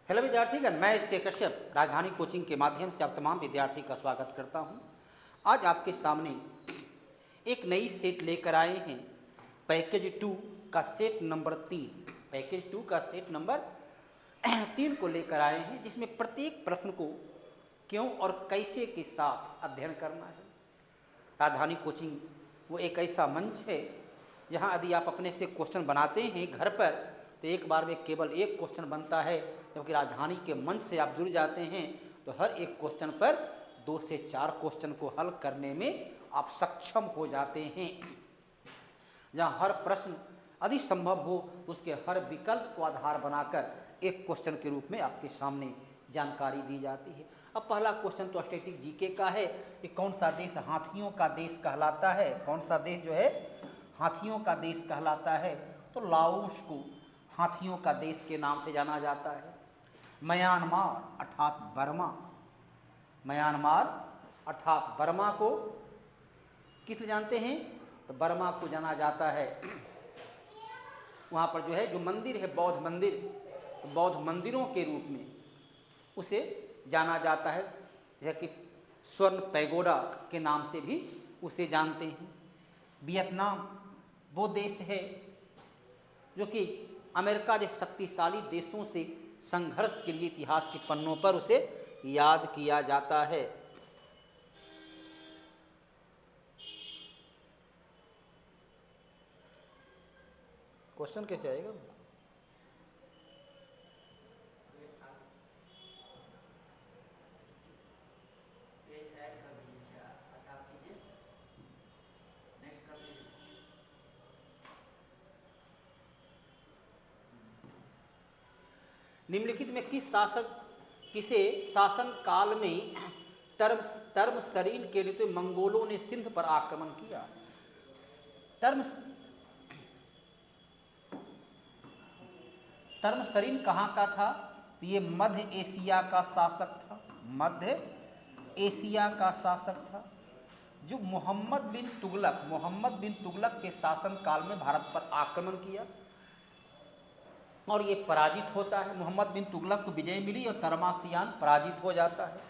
Hello विद्यार्थीगण, मैं इसके कश्यप राजधानी कोचिंग के माध्यम से आप तमाम विद्यार्थी का स्वागत करता हूं। आज आपके सामने एक नई सेट लेकर आए हैं। पैकेज 2 का सेट नंबर 3, पैकेज 2 का सेट नंबर 3 को लेकर आए हैं, जिसमें प्रत्येक प्रश्न को क्यों और कैसे के साथ अध्ययन करना है। राजधानी कोचिंग वो एक ऐसा मंच है जहां यदि आप अपने से क्वेश्चन बनाते हैं घर पर तो एक बार में केवल एक क्वेश्चन बनता है, जबकि राजधानी के मंच से आप जुड़ जाते हैं तो हर एक क्वेश्चन पर 2 से 4 क्वेश्चन को हल करने में आप सक्षम हो जाते हैं। जहां हर प्रश्न यदि संभव हो उसके हर विकल्प को आधार बनाकर एक क्वेश्चन के रूप में आपके सामने जानकारी दी जाती है। अब पहला क्वेश्चन तो स्टैटिक जीके का है कि कौन सा देश हाथियों का देश कहलाता है। कौन सा देश जो है हाथियों का देश कहलाता है, तो लाओस को हाथियों का देश के नाम से जाना जाता है। म्यांमार अर्थात बर्मा, म्यांमार अर्थात बर्मा को किस जानते हैं, तो बर्मा को जाना जाता है। वहाँ पर जो है जो मंदिर है बौद्ध मंदिर, तो बौद्ध मंदिरों के रूप में उसे जाना जाता है, जैसे कि स्वर्ण पैगोडा के नाम से भी उसे जानते हैं। वियतनाम वो देश है जो कि अमेरिका जैसे शक्तिशाली देशों से संघर्ष के लिए इतिहास के पन्नों पर उसे याद किया जाता है। क्वेश्चन कैसे आएगा? निम्नलिखित में किसे शासन काल में तर्मसरीन के ऋतु में मंगोलों ने सिंध पर आक्रमण किया। तर्मसरीन कहाँ का था? तो ये मध्य एशिया का शासक था, मध्य एशिया का शासक था, जो मोहम्मद बिन तुगलक के शासन काल में भारत पर आक्रमण किया और ये पराजित होता है। मोहम्मद बिन तुगलक को विजय मिली और तर्मासियान पराजित हो जाता है।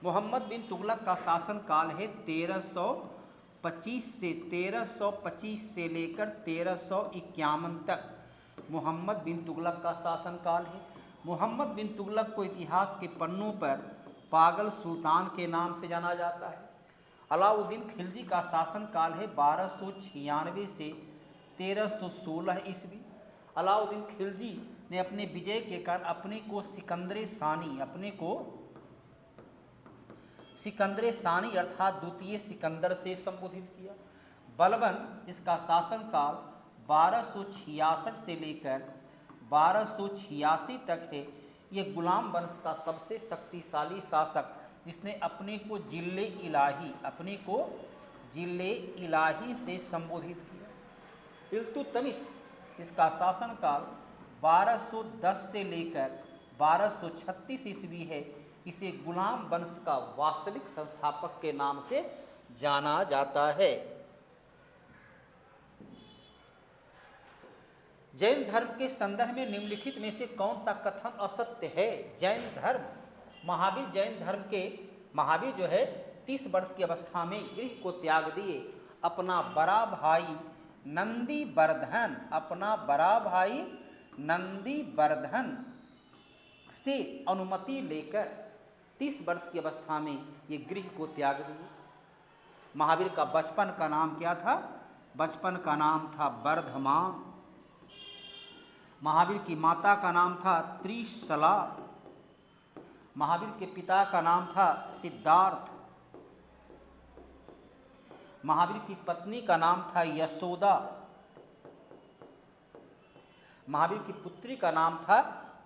मोहम्मद बिन तुगलक का शासन काल है 1325 से लेकर 1351 तक मोहम्मद बिन तुगलक का शासन काल है। मोहम्मद बिन तुगलक को इतिहास के पन्नों पर पागल सुल्तान के नाम से जाना जाता है। अलाउद्दीन खिलजी का शासन काल है 1296 से 1316 ईस्वी। अलाउद्दीन खिलजी ने अपने विजय के कारण अपने को सिकंदर सानी अर्थात द्वितीय सिकंदर से संबोधित किया। बलबन जिसका शासनकाल 1266 से लेकर 1286 तक है, ये गुलाम वंश का सबसे शक्तिशाली शासक जिसने अपने को जिले इलाही से संबोधित किया। इल्तुतमिश इसका शासनकाल 1210 से लेकर 1236 ईस्वी है। इसे गुलाम वंश का वास्तविक संस्थापक के नाम से जाना जाता है। जैन धर्म के संदर्भ में निम्नलिखित में से कौन सा कथन असत्य है? जैन धर्म, महावीर जो है 30 वर्ष की अवस्था में गृह को त्याग दिए, अपना बड़ा भाई नंदीवर्धन से अनुमति लेकर 30 वर्ष की अवस्था में ये गृह को त्याग दिए। महावीर का बचपन का नाम क्या था? बचपन का नाम था वर्धमान। महावीर की माता का नाम था त्रिशला। महावीर के पिता का नाम था सिद्धार्थ। महावीर की पत्नी का नाम था यशोदा। महावीर की पुत्री का नाम था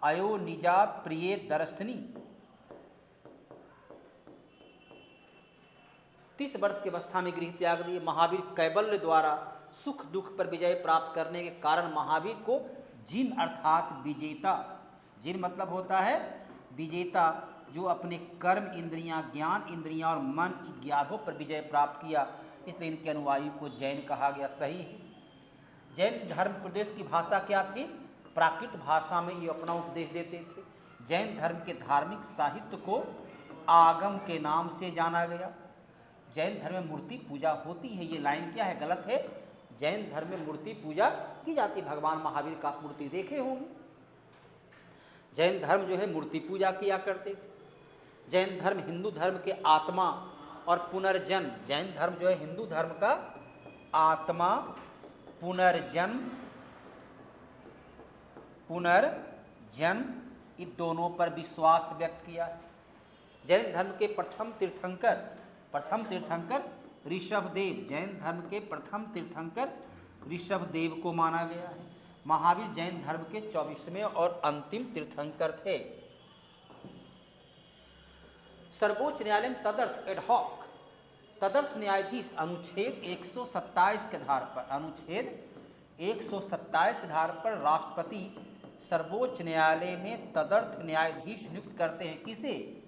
अयोनिजा प्रियदर्शिनी। 30 वर्ष की अवस्था में गृह त्याग दिए। महावीर कैवल्य द्वारा सुख दुख पर विजय प्राप्त करने के कारण महावीर को जिन अर्थात विजेता, जिन मतलब होता है विजेता, जो अपने कर्म इंद्रियां, ज्ञान इंद्रियां और मन 11 पर विजय प्राप्त किया, इसलिए इनके अनुयायी को जैन कहा गया। सही है। जैन धर्म प्रदेश की भाषा क्या थी? प्राकृत भाषा में ये अपना उपदेश देते थे। जैन धर्म के धार्मिक साहित्य को आगम के नाम से जाना गया। जैन धर्म में मूर्ति पूजा होती है, ये लाइन क्या है, गलत है। जैन धर्म में मूर्ति पूजा की जाती, भगवान महावीर का मूर्ति देखे होंगे। जैन धर्म जो है मूर्ति पूजा किया करते थे। जैन धर्म हिंदू धर्म के आत्मा और पुनर्जन्म, जैन धर्म जो है हिंदू धर्म का आत्मा, पुनर्जन्म इन दोनों पर विश्वास व्यक्त किया है। जैन धर्म के प्रथम तीर्थंकर ऋषभदेव, जैन धर्म के प्रथम तीर्थंकर ऋषभदेव को माना गया है। महावीर जैन धर्म के 24वें और अंतिम तीर्थंकर थे। सर्वोच्च न्यायालय में तदर्थ एडहॉक, तदर्थ न्यायाधीश अनुच्छेद 127 के आधार पर, अनुच्छेद 127 के आधार पर राष्ट्रपति सर्वोच्च न्यायालय में तदर्थ न्यायाधीश नियुक्त करते हैं। किसे?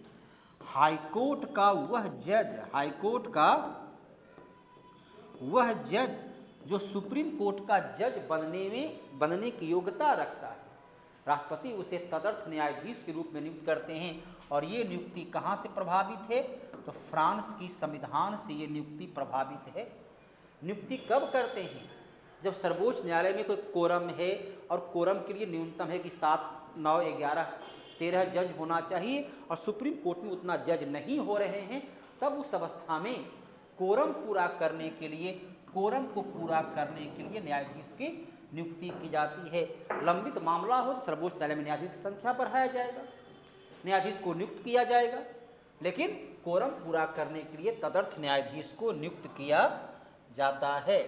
हाईकोर्ट का वह जज, हाईकोर्ट का वह जज जो सुप्रीम कोर्ट का जज बनने की योग्यता रखता है। राष्ट्रपति उसे तदर्थ न्यायाधीश के रूप में नियुक्त करते हैं। और ये नियुक्ति कहाँ से प्रभावित है? तो फ्रांस की संविधान से ये नियुक्ति प्रभावित है। नियुक्ति कब करते हैं? जब सर्वोच्च न्यायालय में कोई कोरम है, और कोरम के लिए न्यूनतम है कि 7, 9, 11, 13 जज होना चाहिए, और सुप्रीम कोर्ट में उतना जज नहीं हो रहे हैं, तब उस अवस्था में कोरम को पूरा करने के लिए न्यायाधीश की नियुक्ति की जाती है। लंबित मामला हो तो सर्वोच्च न्यायालय में न्यायाधीश की संख्या बढ़ाया जाएगा, न्यायाधीश को नियुक्त किया जाएगा, लेकिन कोरम पूरा करने के लिए तदर्थ न्यायाधीश को नियुक्त किया जाता है।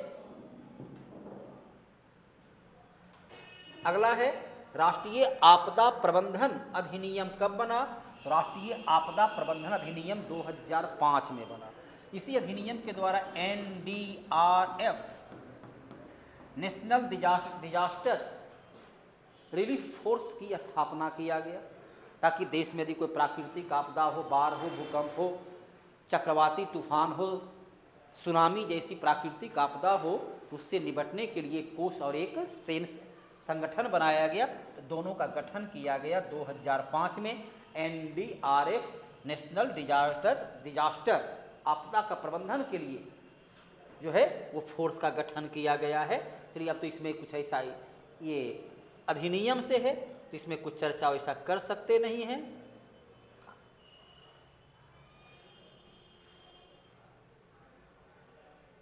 अगला है राष्ट्रीय आपदा प्रबंधन अधिनियम कब बना? तो राष्ट्रीय आपदा प्रबंधन अधिनियम 2005 में बना। इसी अधिनियम के द्वारा NDRF, national disaster relief force की स्थापना किया गया, ताकि देश में यदि कोई प्राकृतिक आपदा हो, बाढ़ हो, भूकंप हो, चक्रवाती तूफान हो, सुनामी जैसी प्राकृतिक आपदा हो, तो उससे निपटने के लिए कोष और एक संगठन बनाया गया। तो दोनों का गठन किया गया 2005 में। NDRF, नेशनल डिजास्टर आपदा का प्रबंधन के लिए जो है वो फोर्स का गठन किया गया है। चलिए, अब तो इसमें कुछ ऐसा ये अधिनियम से है, तो इसमें कुछ चर्चा वैसा कर सकते नहीं हैं।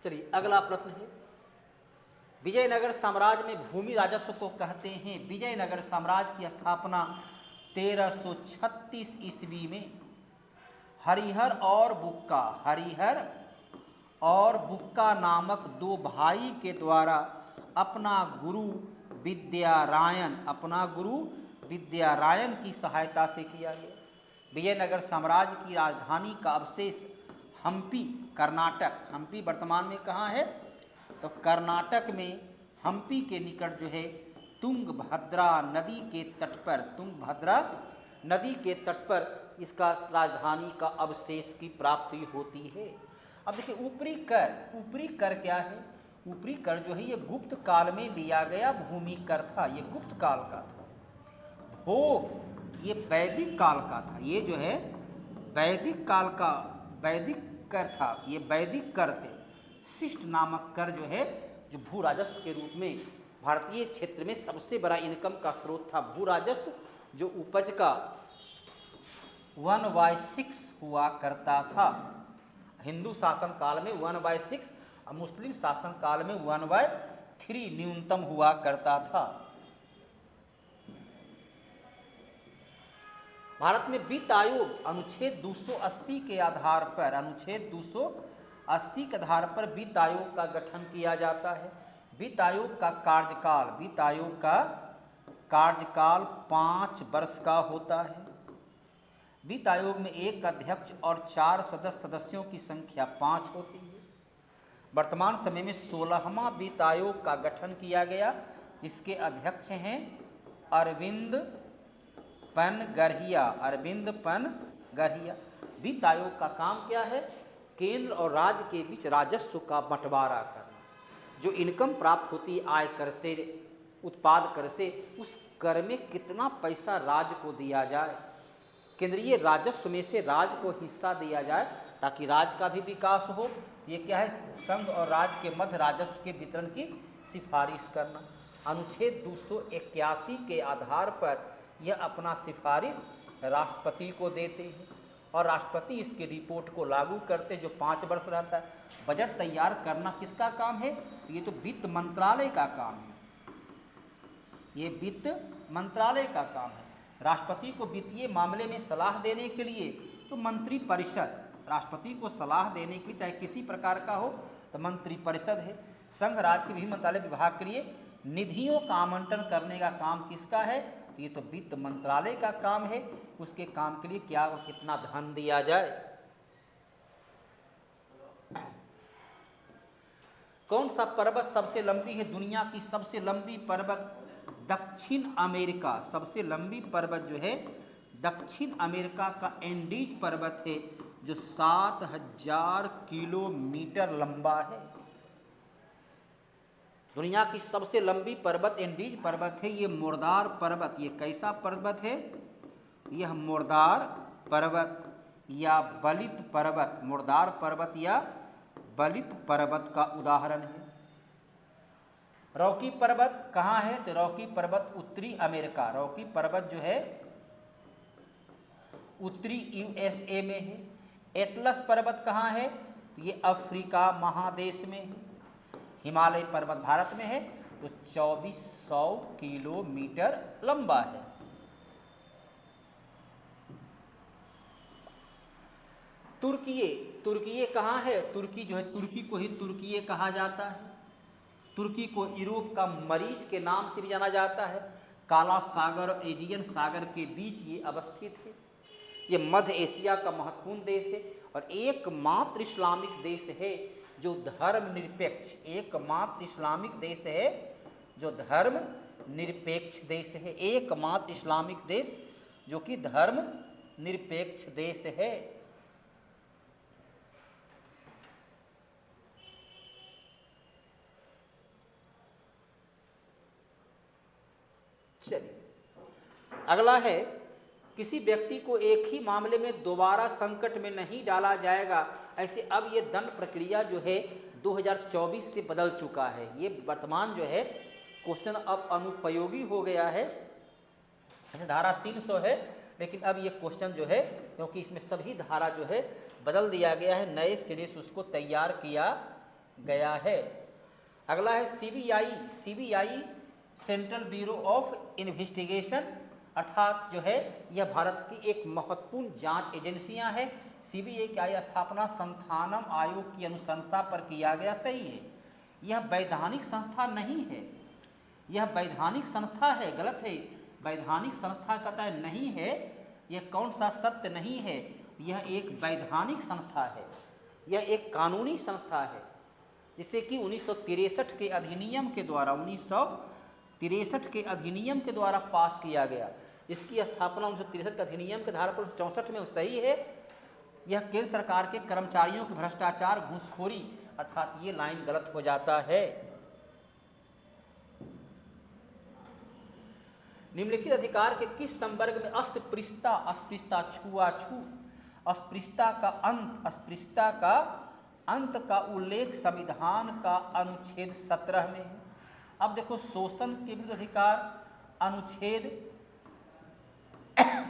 चलिए, अगला प्रश्न है, विजयनगर साम्राज्य में भूमि राजस्व को कहते हैं। विजयनगर साम्राज्य की स्थापना 1336 ईस्वी में हरिहर और बुक्का नामक 2 भाई के द्वारा अपना गुरु विद्यारायण की सहायता से किया गया। विजयनगर साम्राज्य की राजधानी का अवशेष हम्पी, कर्नाटक, हम्पी वर्तमान में कहाँ है? तो कर्नाटक में हम्पी के निकट जो है तुंगभद्रा नदी के तट पर इसका राजधानी का अवशेष की प्राप्ति होती है। अब देखिए, ऊपरी कर क्या है? ऊपरी कर जो है ये गुप्त काल में लिया गया भूमि कर था, ये गुप्त काल का था। भोग ये वैदिक काल का था, ये जो है वैदिक काल का वैदिक कर था, ये वैदिक कर है। शिष्ट नामक कर जो है, जो भू राजस्व के रूप में भारतीय क्षेत्र में सबसे बड़ा इनकम का स्रोत था। भू राजस्व जो उपज का 1/6 हुआ करता था। हिंदू शासन काल में 1/6 और मुस्लिम शासन काल में 1/3 न्यूनतम हुआ करता था। भारत में वित्त आयोग अनुच्छेद 280 के आधार पर वित्त आयोग का गठन किया जाता है। वित्त आयोग का कार्यकाल 5 वर्ष का होता है। वित्त आयोग में 1 अध्यक्ष और 4 सदस्यों की संख्या 5 होती है। वर्तमान समय में 16वां वित्त आयोग का गठन किया गया, जिसके अध्यक्ष हैं अरविंद पन गरहिया। वित्त आयोग का काम क्या है? केंद्र और राज्य के बीच राजस्व का बंटवारा करना। जो इनकम प्राप्त होती है आय कर से, उत्पाद कर से, उस कर में कितना पैसा राज्य को दिया जाए, केंद्रीय राजस्व में से राज्य को हिस्सा दिया जाए ताकि राज्य का भी विकास हो। ये क्या है, संघ और राज्य के मध्य राजस्व के वितरण की सिफारिश करना। अनुच्छेद 281 के आधार पर यह अपना सिफारिश राष्ट्रपति को देते हैं और राष्ट्रपति इसकी रिपोर्ट को लागू करते, जो 5 वर्ष रहता है। बजट तैयार करना किसका काम है? ये तो वित्त मंत्रालय का काम है, ये वित्त मंत्रालय का काम है। राष्ट्रपति को वित्तीय मामले में सलाह देने के लिए तो मंत्री परिषद, राष्ट्रपति को सलाह देने के लिए चाहे किसी प्रकार का हो तो मंत्री परिषद है। संघ राज्य के विभिन्न मंत्रालय विभाग के लिए निधियों का आवंटन करने का काम किसका है? तो ये तो वित्त मंत्रालय का काम है। उसके काम के लिए क्या और कितना धन दिया जाए। कौन सा पर्वत सबसे लंबी है? दुनिया की सबसे लंबी पर्वत दक्षिण अमेरिका, सबसे लंबी पर्वत जो है दक्षिण अमेरिका का एंडीज पर्वत है, जो 7000 किलोमीटर लंबा है। दुनिया की सबसे लंबी पर्वत एंडीज पर्वत है। ये मुर्दार पर्वत, ये कैसा पर्वत है? यह मुर्दार पर्वत या बलित पर्वत, मुर्दार पर्वत या बलित पर्वत का उदाहरण है। रॉकी पर्वत कहाँ है? तो रॉकी पर्वत उत्तरी अमेरिका, रॉकी पर्वत जो है उत्तरी यूएसए में है। एटलस पर्वत कहाँ है? तो ये अफ्रीका महादेश में है। हिमालय पर्वत भारत में है, तो 2400 किलोमीटर लंबा है। तुर्की कहाँ है? तुर्की जो है, तुर्की को ही तुर्की कहा जाता है। तुर्की को यूरोप का मरीज के नाम से भी जाना जाता है। काला सागर और एजियन सागर के बीच ये अवस्थित है। ये मध्य एशिया का महत्वपूर्ण देश है और एकमात्र इस्लामिक देश है जो धर्मनिरपेक्ष, एकमात्र इस्लामिक देश है जो धर्म निरपेक्ष देश है, एकमात्र इस्लामिक देश जो कि धर्म निरपेक्ष देश है। चलिए अगला है, किसी व्यक्ति को एक ही मामले में दोबारा संकट में नहीं डाला जाएगा। ऐसे अब ये दंड प्रक्रिया जो है 2024 से बदल चुका है। ये वर्तमान जो है क्वेश्चन अब अनुपयोगी हो गया है। ऐसे धारा 300 है, लेकिन अब ये क्वेश्चन जो है, क्योंकि इसमें सभी धारा जो है बदल दिया गया है, नए सिरे से उसको तैयार किया गया है। अगला है CBI central bureau of investigation, अर्थात जो है यह भारत की एक महत्वपूर्ण जांच एजेंसियां है। सीबीआई की स्थापना संस्थानम आयोग की अनुशंसा पर किया गया, सही है। यह वैधानिक संस्था नहीं है, यह वैधानिक संस्था है, गलत है। वैधानिक संस्था कहता है नहीं है, यह कौन सा सत्य नहीं है। यह एक वैधानिक संस्था है, यह एक कानूनी संस्था है, जिसे कि 1963 के अधिनियम के द्वारा 1963 के अधिनियम के द्वारा पास किया गया। इसकी स्थापना 1963 के अधिनियम के धारा पर 64 में सही है। यह केंद्र सरकार के कर्मचारियों के भ्रष्टाचार, घूसखोरी, अर्थात ये लाइन गलत हो जाता है। निम्नलिखित अधिकार के किस संवर्ग में अस्पृश्यता, छुआछूत, अस्पृश्यता का अंत का उल्लेख संविधान का अनुच्छेद 17 में है। अब देखो, शोषण के विरुद्ध अधिकार अनुच्छेद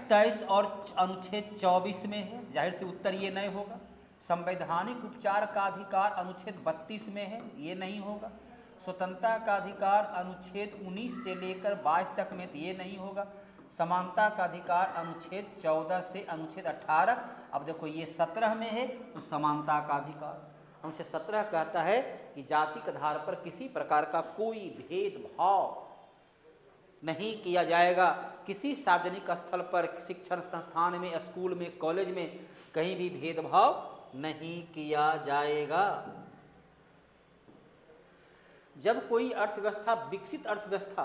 23 और अनुच्छेद 24 में है, जाहिर से उत्तर ये नहीं होगा। संवैधानिक उपचार का अधिकार अनुच्छेद 32 में है, ये नहीं होगा। स्वतंत्रता का अधिकार अनुच्छेद 19 से लेकर 22 तक में, तो ये नहीं होगा। समानता का अधिकार अनुच्छेद 14 से अनुच्छेद 18। अब देखो ये 17 में है, तो समानता का अधिकार अनुच्छेद 17 कहता है कि जाति के आधार पर किसी प्रकार का कोई भेदभाव नहीं किया जाएगा। किसी सार्वजनिक स्थल पर, शिक्षण संस्थान में, स्कूल में, कॉलेज में कहीं भी भेदभाव नहीं किया जाएगा। जब कोई अर्थव्यवस्था, विकसित अर्थव्यवस्था,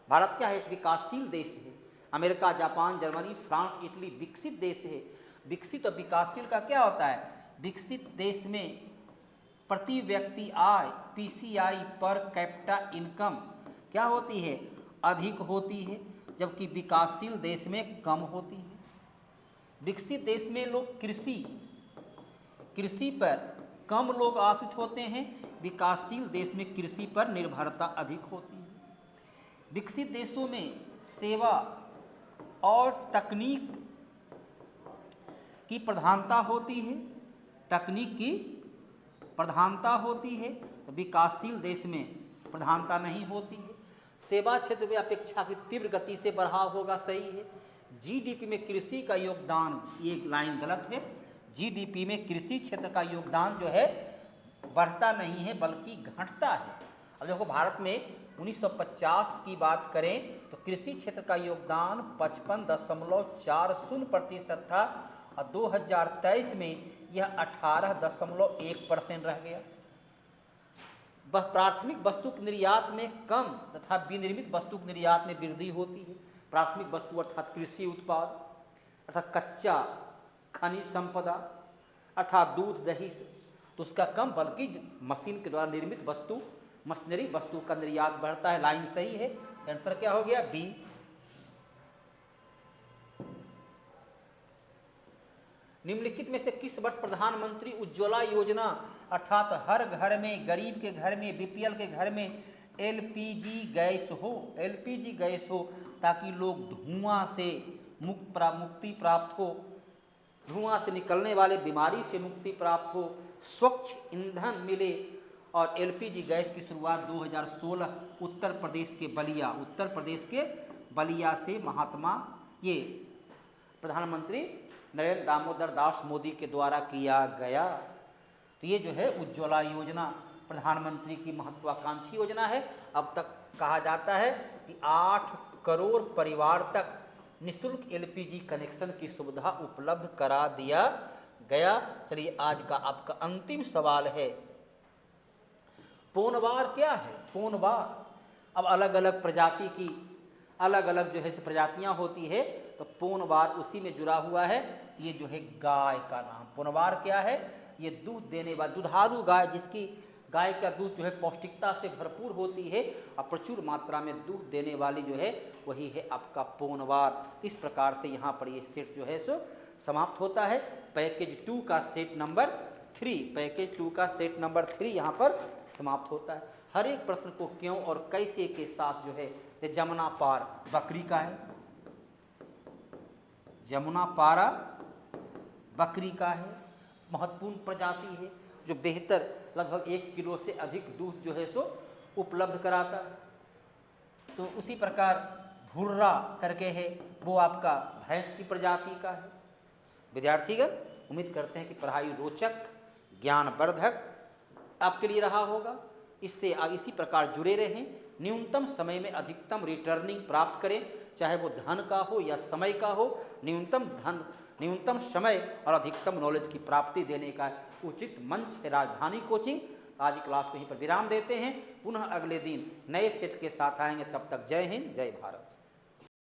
भारत क्या है, एक विकासशील देश है। America, Japan, Germany, France, Italy विकसित देश है। विकसित और विकासशील का क्या होता है? विकसित देश में प्रति व्यक्ति आय, पीसीआई, पर कैपिटा इनकम क्या होती है? अधिक होती है। जबकि विकासशील देश में कम होती है। विकसित देश में लोग कृषि पर कम लोग आश्रित होते हैं, विकासशील देश में कृषि पर निर्भरता अधिक होती है। विकसित देशों में सेवा और तकनीक की प्रधानता होती है, तकनीक की प्रधानता होती है, तो विकासशील देश में प्रधानता नहीं होती है। सेवा क्षेत्र में अपेक्षाकृत तीव्र गति से बढ़ाव होगा, सही है। जीडीपी में कृषि का योगदान, ये लाइन गलत है। जीडीपी में कृषि क्षेत्र का योगदान जो है बढ़ता नहीं है बल्कि घटता है। अब देखो भारत में 1950 की बात करें तो कृषि क्षेत्र का योगदान 55.40% था और 2023 में यह 18.1% रह गया। प्राथमिक वस्तु के निर्यात में कम तथा विनिर्मित वस्तु के निर्यात में वृद्धि होती है। प्राथमिक वस्तु अर्थात कृषि उत्पाद अर्थात कच्चा खनिज संपदा अर्थात दूध दही, तो उसका कम, बल्कि मशीन के द्वारा निर्मित वस्तु, मशीनरी वस्तु का निर्यात बढ़ता है। लाइन सही है। आंसर क्या हो गया? बी। निम्नलिखित में से किस वर्ष प्रधानमंत्री उज्ज्वला योजना अर्थात हर घर में, गरीब के घर में, बीपीएल के घर में एलपीजी गैस हो, ताकि लोग धुआं से मुक्ति प्राप्त हो, धुआं से निकलने वाले बीमारी से मुक्ति प्राप्त हो, स्वच्छ ईंधन मिले। और एलपीजी गैस की शुरुआत 2016 उत्तर प्रदेश के बलिया से ये प्रधानमंत्री नरेंद्र दामोदर दास मोदी के द्वारा किया गया। तो ये जो है उज्ज्वला योजना प्रधानमंत्री की महत्वाकांक्षी योजना है। अब तक कहा जाता है कि 8 करोड़ परिवार तक निःशुल्क एलपीजी कनेक्शन की सुविधा उपलब्ध करा दिया गया। चलिए आज का आपका अंतिम सवाल है, पौनवार क्या है? पौनवार, अब अलग अलग प्रजाति की अलग अलग जो है प्रजातियां होती है, तो पौनवार उसी में जुड़ा हुआ है। ये जो है गाय का नाम, पौनवार क्या है? ये दूध देने वाली दुधारू गाय, जिसकी गाय का दूध जो है पौष्टिकता से भरपूर होती है और प्रचुर मात्रा में दूध देने वाली जो है वही है आपका पौनवार। इस प्रकार से यहाँ पर ये सेट जो है सो समाप्त होता है। पैकेज 2 का सेट नंबर 3 यहाँ पर समाप्त होता है। हर एक प्रश्न को क्यों और कैसे के साथ जो है, ये जमुना पार बकरी का है, जमुना पारा बकरी का है, महत्वपूर्ण प्रजाति है जो बेहतर लगभग 1 किलो से अधिक दूध जो है सो उपलब्ध कराता है। तो उसी प्रकार भुर्रा करके है, वो आपका भैंस की प्रजाति का है। विद्यार्थीगण, उम्मीद करते हैं कि पढ़ाई रोचक, ज्ञानवर्धक आपके लिए रहा होगा। इससे आप इसी प्रकार जुड़े रहें, न्यूनतम समय में अधिकतम रिटर्निंग प्राप्त करें, चाहे वो धन का हो या समय का हो। न्यूनतम समय और अधिकतम नॉलेज की प्राप्ति देने का उचित मंच है राजधानी कोचिंग। आज की क्लास को यहीं पर विराम देते हैं, पुनः अगले दिन नए सेट के साथ आएंगे। तब तक जय हिंद, जय भारत।